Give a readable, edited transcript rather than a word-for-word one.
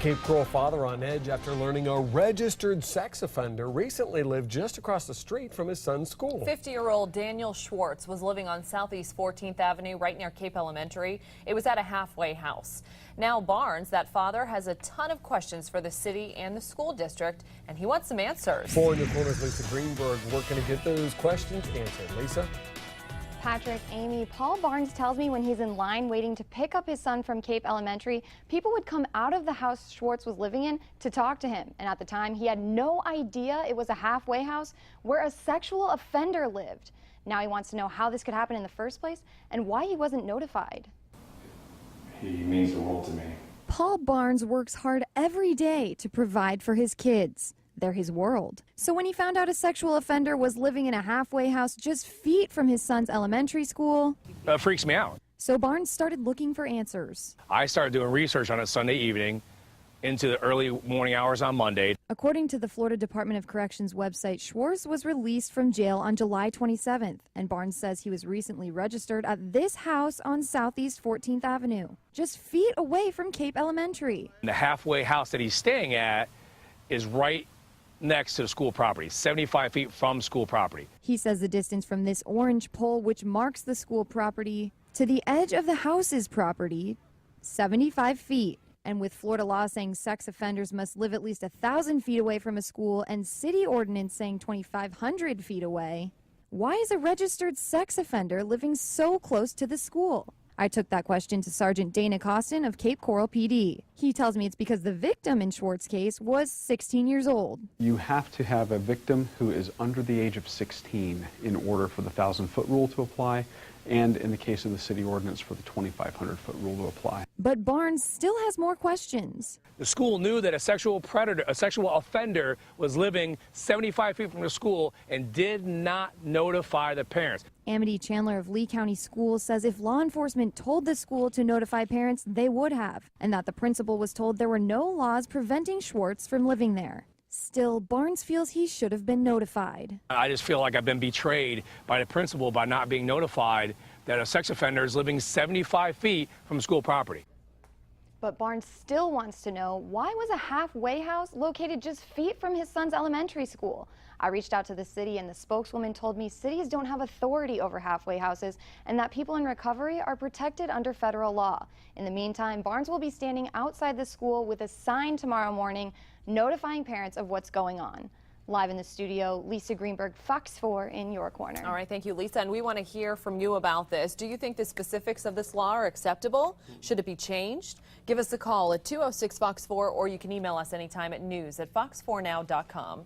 Cape Coral father on edge after learning a registered sex offender recently lived just across the street from his son's school. 50-year-old Daniel Schwartz was living on Southeast 14th Avenue right near Cape Elementary. It was at a halfway house. Now Barnes, that father, has a ton of questions for the city and the school district, and he wants some answers. 4 in your corners, Lisa Greenberg working to get those questions answered. Lisa? Patrick, Amy, Paul Barnes tells me when he's in line waiting to pick up his son from Cape Elementary, people would come out of the house Schwartz was living in to talk to him. And at the time, he had no idea it was a halfway house where a sexual offender lived. Now he wants to know how this could happen in the first place and why he wasn't notified. He means the world to me. Paul Barnes works hard every day to provide for his kids. They're his world. So when he found out a sexual offender was living in a halfway house just feet from his son's elementary school, That freaks me out. So Barnes started looking for answers. I started doing research on it Sunday evening into the early morning hours on Monday. According to the Florida Department of Corrections website, Schwartz was released from jail on July 27th, and Barnes says he was recently registered at this house on Southeast 14th Avenue, just feet away from Cape Elementary. The halfway house that he's staying at is right next to the school property, 75 feet from school property. He says the distance from this orange pole, which marks the school property, to the edge of the house's property, 75 feet. And with Florida law saying sex offenders must live at least 1,000 feet away from a school and city ordinance saying 2,500 feet away, why is a registered sex offender living so close to the school? I took that question to Sergeant Dana Costin of Cape Coral PD. He tells me it's because the victim in Schwartz's case was 16 years old. You have to have a victim who is under the age of 16 in order for the 1,000-foot rule to apply, and in the case of the city ordinance for the 2,500-foot rule to apply. But Barnes still has more questions. The school knew that a sexual offender was living 75 feet from the school and did not notify the parents. Amity Chandler of Lee County Schools says if law enforcement told the school to notify parents, they would have, and that the principal was told there were no laws preventing Schwartz from living there. Still, Barnes feels he should have been notified. I just feel like I've been betrayed by the principal by not being notified that a sex offender is living 75 feet from school property. But Barnes still wants to know, why was a halfway house located just feet from his son's elementary school? I reached out to the city, and the spokeswoman told me cities don't have authority over halfway houses and that people in recovery are protected under federal law. In the meantime, Barnes will be standing outside the school with a sign tomorrow morning notifying parents of what's going on. Live in the studio, Lisa Greenberg, Fox 4 in your corner. All right, thank you, Lisa. And we want to hear from you about this. Do you think the specifics of this law are acceptable? Should it be changed? Give us a call at 206-FOX4, or you can email us anytime at news@fox4now.com.